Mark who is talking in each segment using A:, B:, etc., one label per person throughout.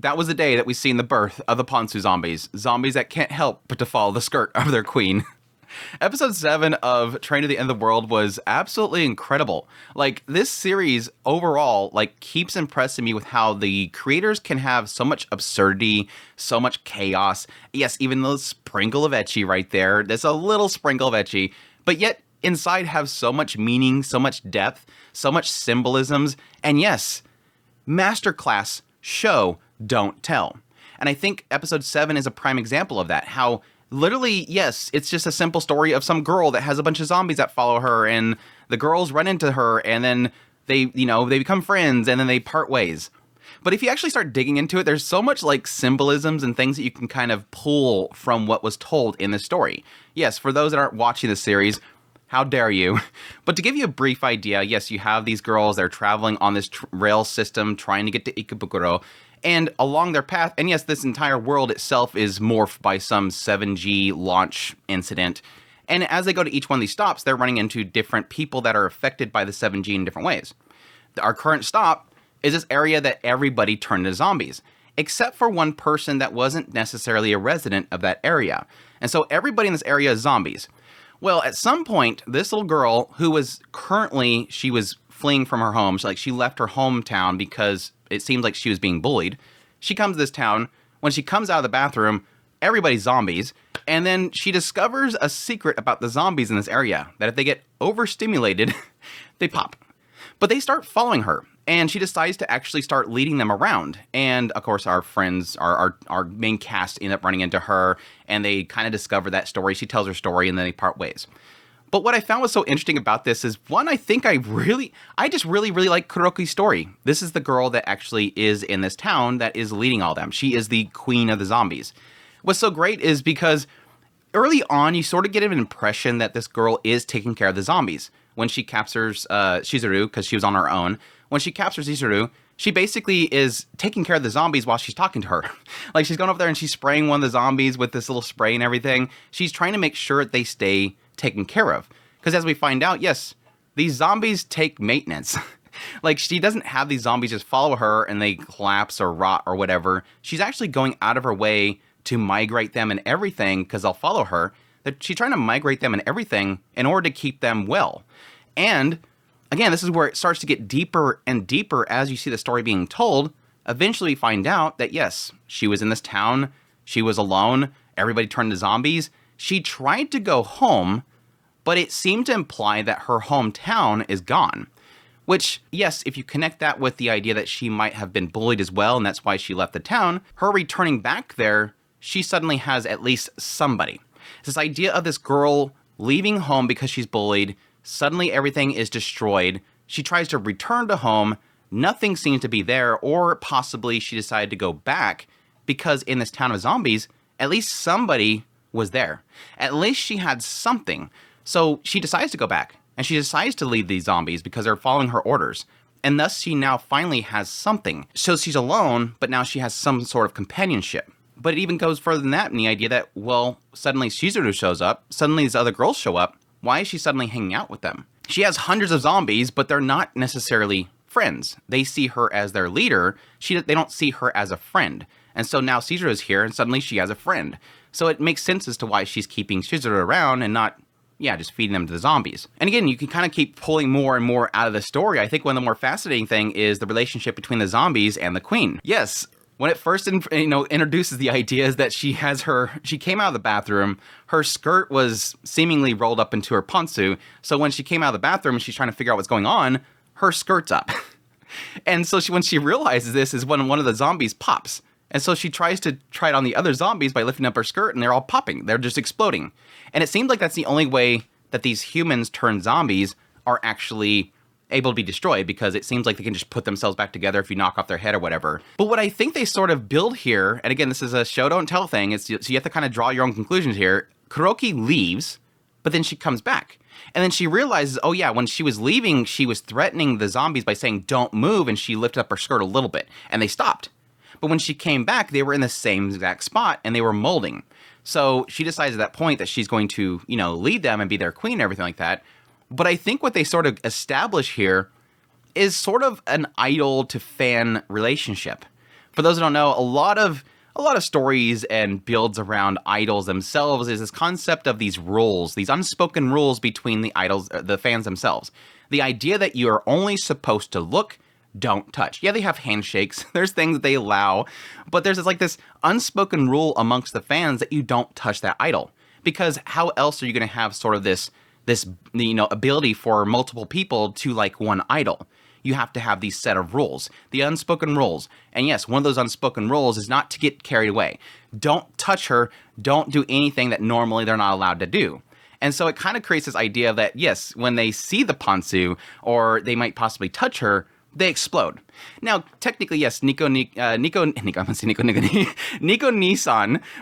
A: That was the day that we seen the birth of the Ponzu zombies. Zombies that can't help but to follow the skirt of their queen. Episode 7 of Train to the End of the World was absolutely incredible. Like, this series overall, like, keeps impressing me with how the creators can have so much absurdity, so much chaos. Yes, even the sprinkle of ecchi right there. There's a little sprinkle of ecchi, but yet inside have so much meaning, so much depth, so much symbolisms, and yes, masterclass show, don't tell. And I think episode 7 is a prime example of that. How literally, yes, it's just a simple story of some girl that has a bunch of zombies that follow her, and the girls run into her, and then they become friends, and then they part ways. But if you actually start digging into it, there's so much like symbolisms and things that you can kind of pull from what was told in the story. Yes, for those that aren't watching the series, how dare you? But to give you a brief idea, yes, you have these girls, they're traveling on this rail system, trying to get to Ikebukuro, and along their path, and yes, this entire world itself is morphed by some 7G launch incident. And as they go to each one of these stops, they're running into different people that are affected by the 7G in different ways. Our current stop is this area that everybody turned into zombies, except for one person that wasn't necessarily a resident of that area. And so everybody in this area is zombies. Well, at some point, this little girl who was she was fleeing from her home. She left her hometown because it seems like she was being bullied. She comes to this town. When she comes out of the bathroom, everybody's zombies. And then she discovers a secret about the zombies in this area, that if they get overstimulated, they pop. But they start following her, and she decides to actually start leading them around. And of course, our friends, our main cast end up running into her, and they kind of discover that story. She tells her story, and then they part ways. But what I found was so interesting about this is, one, I think I just really like Kuroki's story. This is the girl that actually is in this town that is leading all them. She is the queen of the zombies. What's so great is because early on, you sort of get an impression that this girl is taking care of the zombies. When she captures Shizuru, because she was on her own, when she captures Shizuru, she basically is taking care of the zombies while she's talking to her. Like, she's going over there and she's spraying one of the zombies with this little spray and everything. She's trying to make sure they stay taken care of. Because as we find out, yes, these zombies take maintenance. Like, she doesn't have these zombies just follow her and they collapse or rot or whatever. She's actually going out of her way to migrate them and everything, because they'll follow her. That she's trying to migrate them and everything in order to keep them well. And again, this is where it starts to get deeper and deeper as you see the story being told. Eventually we find out that yes, she was in this town, she was alone, everybody turned to zombies. She tried to go home, but it seemed to imply that her hometown is gone. Which, yes, if you connect that with the idea that she might have been bullied as well, and that's why she left the town, her returning back there, she suddenly has at least somebody. It's this idea of this girl leaving home because she's bullied, suddenly everything is destroyed, she tries to return to home, nothing seems to be there, or possibly she decided to go back because in this town of zombies, at least somebody was there. At least she had something. So she decides to go back, and she decides to lead these zombies because they're following her orders. And thus she now finally has something. So she's alone, but now she has some sort of companionship. But it even goes further than that in the idea that, well, suddenly Shizuru shows up, suddenly these other girls show up. Why is she suddenly hanging out with them? She has hundreds of zombies, but they're not necessarily friends. They see her as their leader. They don't see her as a friend. And so now Shizuru is here, and suddenly she has a friend. So it makes sense as to why she's keeping Shizuru around and not, just feeding them to the zombies. And again, you can kind of keep pulling more and more out of the story. I think one of the more fascinating thing is the relationship between the zombies and the queen. Yes, when it first introduces the idea is that she came out of the bathroom, her skirt was seemingly rolled up into her pantsu, so when she came out of the bathroom and she's trying to figure out what's going on, her skirt's up. And so when she realizes this is when one of the zombies pops. And so she tries it on the other zombies by lifting up her skirt, and they're all popping. They're just exploding. And it seems like that's the only way that these humans turned zombies are actually able to be destroyed, because it seems like they can just put themselves back together if you knock off their head or whatever. But what I think they sort of build here, and again, this is a show don't tell thing, so you have to kind of draw your own conclusions here. Kuroki leaves, but then she comes back. And then she realizes, oh yeah, when she was leaving, she was threatening the zombies by saying, don't move, and she lifted up her skirt a little bit, and they stopped. But when she came back, they were in the same exact spot, and they were molding. So she decides at that point that she's going to, lead them and be their queen and everything like that. But I think what they sort of establish here is sort of an idol to fan relationship. For those who don't know, a lot of stories and builds around idols themselves is this concept of these rules, these unspoken rules between the idols, the fans themselves. The idea that you are only supposed to look, don't touch. Yeah, they have handshakes. There's things that they allow, but there's this unspoken rule amongst the fans that you don't touch that idol. Because how else are you going to have sort of this ability for multiple people to like one idol? You have to have these set of rules, the unspoken rules. And yes, one of those unspoken rules is not to get carried away. Don't touch her. Don't do anything that normally they're not allowed to do. And so it kind of creates this idea that, yes, when they see the Ponzu, or they might possibly touch her, they explode. Now, technically, yes, Nico Nissan,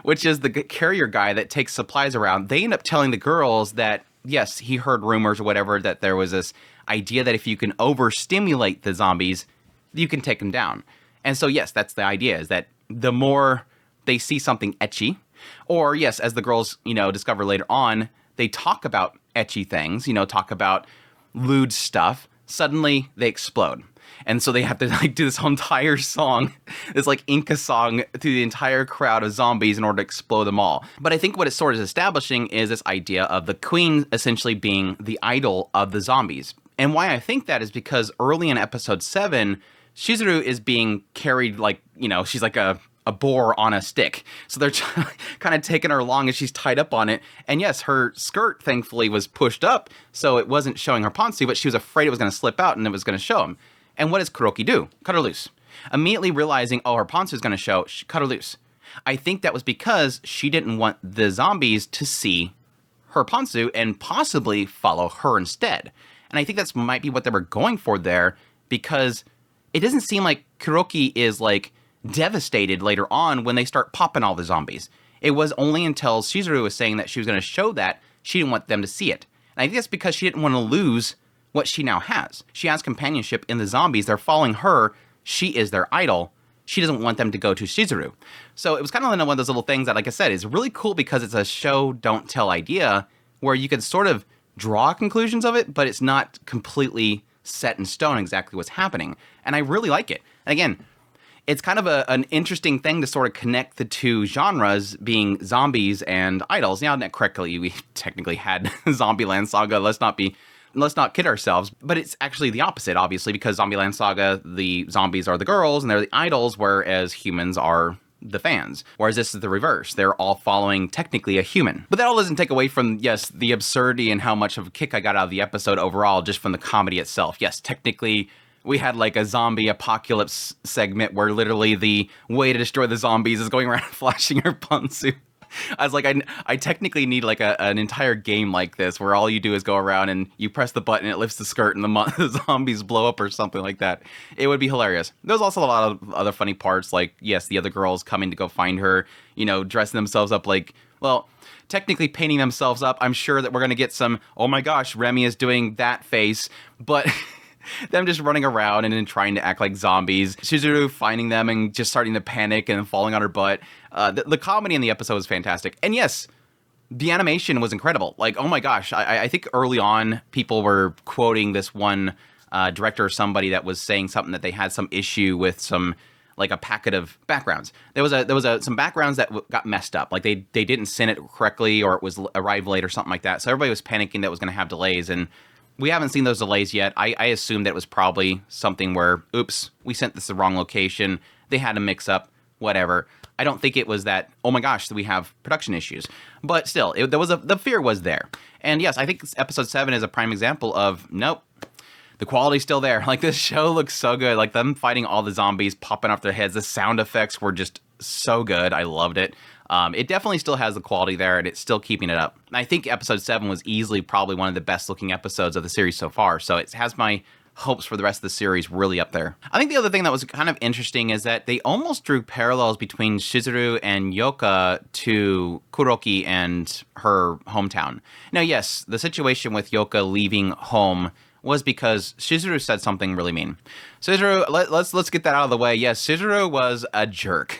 A: which is the carrier guy that takes supplies around, they end up telling the girls that, yes, he heard rumors or whatever, that there was this idea that if you can overstimulate the zombies, you can take them down. And so, yes, that's the idea, is that the more they see something ecchi, or, yes, as the girls, discover later on, they talk about ecchi things, talk about lewd stuff, suddenly they explode. And so they have to do this whole entire song, this Inca song to the entire crowd of zombies in order to explode them all. But I think what it's sort of establishing is this idea of the queen essentially being the idol of the zombies. And why I think that is because early in episode 7, Shizuru is being carried she's like a boar on a stick. So they're kind of taking her along as she's tied up on it. And yes, her skirt thankfully was pushed up, so it wasn't showing her Ponzu, but she was afraid it was going to slip out and it was going to show him. And what does Kuroki do? Cut her loose. Immediately realizing, her Ponzu is going to show, she cut her loose. I think that was because she didn't want the zombies to see her Ponzu and possibly follow her instead. And I think that's might be what they were going for there, because it doesn't seem like Kuroki is devastated later on when they start popping all the zombies. It was only until Shizuru was saying that she was going to show that she didn't want them to see it. And I think that's because she didn't want to lose what she now has. She has companionship in the zombies. They're following her. She is their idol. She doesn't want them to go to Shizuru. So it was kind of one of those little things that, like I said, is really cool because it's a show, don't tell idea where you can sort of draw conclusions of it, but it's not completely set in stone exactly what's happening. And I really like it. And again, it's kind of an interesting thing to sort of connect the two genres, being zombies and idols. Now, not correctly, we technically had Zombieland Saga. Let's not kid ourselves, but it's actually the opposite, obviously, because Zombieland Saga, the zombies are the girls and they're the idols, whereas humans are the fans. Whereas this is the reverse. They're all following technically a human. But that all doesn't take away from, yes, the absurdity and how much of a kick I got out of the episode overall, just from the comedy itself. Yes, technically, we had a zombie apocalypse segment where literally the way to destroy the zombies is going around flashing her Ponzu. I was I technically need an entire game like this where all you do is go around and you press the button, it lifts the skirt, and the zombies blow up or something like that. It would be hilarious. There's also a lot of other funny parts, yes, the other girls coming to go find her, dressing themselves up technically painting themselves up. I'm sure that we're going to get some, oh my gosh, Remy is doing that face, but them just running around and then trying to act like zombies. Shizuru finding them and just starting to panic and falling on her butt. The comedy in the episode was fantastic. And yes, the animation was incredible. Oh my gosh, I think early on people were quoting this one director or somebody that was saying something that they had some issue with some a packet of backgrounds. There was some backgrounds that got messed up. They didn't send it correctly, or it was arrived late or something like that. So everybody was panicking that it was going to have delays, and we haven't seen those delays yet. I assume that it was probably something where, oops, we sent this to the wrong location. They had a mix up, whatever. I don't think it was that, oh my gosh, we have production issues. But still, the fear was there. And yes, I think episode 7 is a prime example of, nope, the quality's still there. This show looks so good. Them fighting all the zombies, popping off their heads. The sound effects were just so good. I loved it. It definitely still has the quality there, and it's still keeping it up. And I think episode 7 was easily probably one of the best looking episodes of the series so far. So it has my hopes for the rest of the series really up there. I think the other thing that was kind of interesting is that they almost drew parallels between Shizuru and Yoka to Kuroki and her hometown. Now, yes, the situation with Yoka leaving home was because Shizuru said something really mean. Shizuru, let's get that out of the way. Yes, Shizuru was a jerk.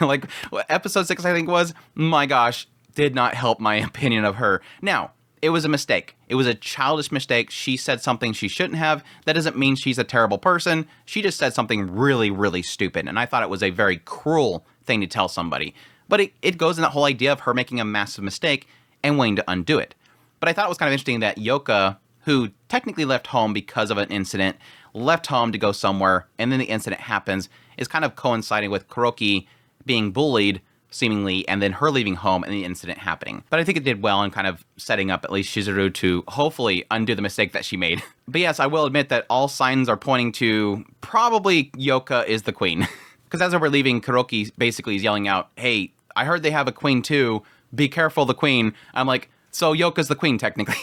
A: Episode 6, I think was, my gosh, did not help my opinion of her. Now, it was a mistake. It was a childish mistake. She said something she shouldn't have. That doesn't mean she's a terrible person. She just said something really, really stupid. And I thought it was a very cruel thing to tell somebody. But it goes in that whole idea of her making a massive mistake and wanting to undo it. But I thought it was kind of interesting that Yoka, who technically left home because of an incident, left home to go somewhere, and then the incident happens, is kind of coinciding with Kuroki being bullied, seemingly, and then her leaving home and the incident happening. But I think it did well in kind of setting up at least Shizuru to hopefully undo the mistake that she made. But yes, I will admit that all signs are pointing to probably Yoka is the queen. Because as we're leaving, Kuroki basically is yelling out, hey, I heard they have a queen too. Be careful, the queen. I'm like, so Yoka's the queen, technically.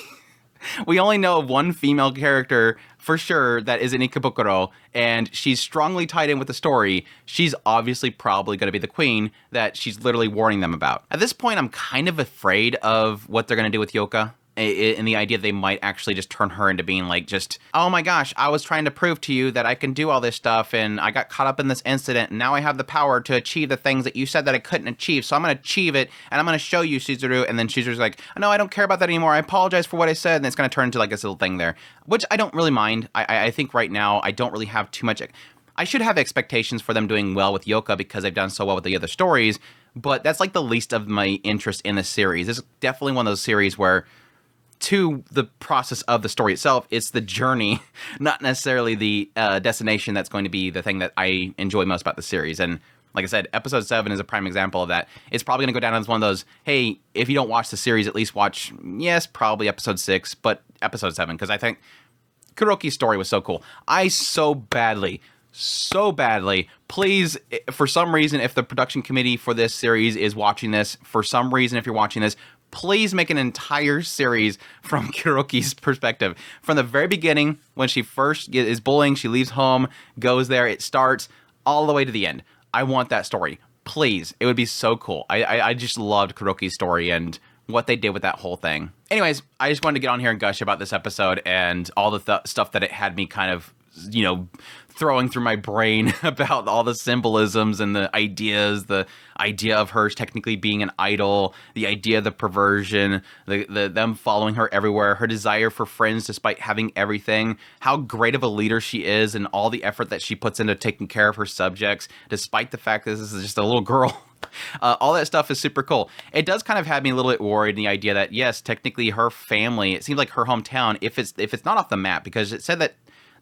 A: We only know of one female character for sure that is in Ikebukuro, and she's strongly tied in with the story. She's obviously probably going to be the queen that she's literally warning them about. At this point, I'm kind of afraid of what they're going to do with Yoka. In the idea they might actually just turn her into being like just, oh my gosh, I was trying to prove to you that I can do all this stuff and I got caught up in this incident and now I have the power to achieve the things that you said that I couldn't achieve. So I'm going to achieve it and I'm going to show you, Shizuru. And then Shizuru's like, no, I don't care about that anymore. I apologize for what I said. And it's going to turn into like this little thing there, which I don't really mind. I think right now I don't really have too much. I should have expectations for them doing well with Yoka because they've done so well with the other stories. But that's like the least of my interest in the series. This is definitely one of those series where to the process of the story itself, it's the journey, not necessarily the destination that's going to be the thing that I enjoy most about the series. And like I said, episode 7 is a prime example of that. It's probably going to go down as one of those, hey, if you don't watch the series, at least watch, yes, probably episode 6, but episode 7, because I think Kuroki's story was so cool. I so badly, please, for some reason, if the production committee for this series is watching this, for some reason, if you're watching this, please make an entire series from Kuroki's perspective. From the very beginning, when she first is bullying, she leaves home, goes there, it starts, all the way to the end. I want that story. Please. It would be so cool. I just loved Kuroki's story and what they did with that whole thing. Anyways, I just wanted to get on here and gush about this episode and all the stuff that it had me kind of, throwing through my brain about all the symbolisms and the ideas, the idea of her technically being an idol, the idea of the perversion, them following her everywhere, her desire for friends despite having everything, how great of a leader she is and all the effort that she puts into taking care of her subjects, despite the fact that this is just a little girl. All that stuff is super cool. It does kind of have me a little bit worried in the idea that, yes, technically her family, it seems like her hometown, if it's not off the map, because it said that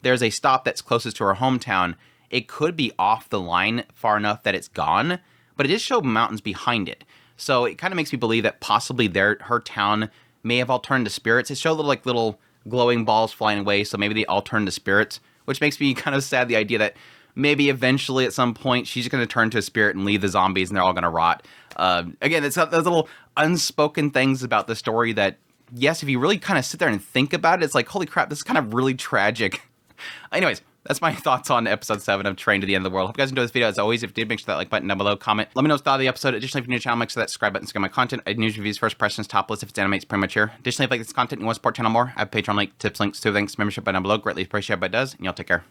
A: there's a stop that's closest to her hometown, it could be off the line far enough that it's gone, but it did show mountains behind it. So it kind of makes me believe that possibly her town may have all turned to spirits. It showed little glowing balls flying away, so maybe they all turned to spirits, which makes me kind of sad, the idea that maybe eventually at some point she's going to turn to a spirit and leave the zombies and they're all going to rot. Again, it's those little unspoken things about the story that, yes, if you really kind of sit there and think about it, it's like, holy crap, this is kind of really tragic. Anyways, that's my thoughts on episode 7 of Train to the End of the World. Hope you guys enjoyed this video. As always, if you did, make sure that like button down below, comment. Let me know what's thought of the episode. Additionally, if you're new to the channel, make sure that subscribe button to get my content. I do news reviews, first impressions, top list. If it's anime, it's pretty much here. Additionally, if you like this content and you want to support the channel more, I have Patreon link, tips, links, to links, membership button down below. Greatly appreciated, but it does. And y'all take care.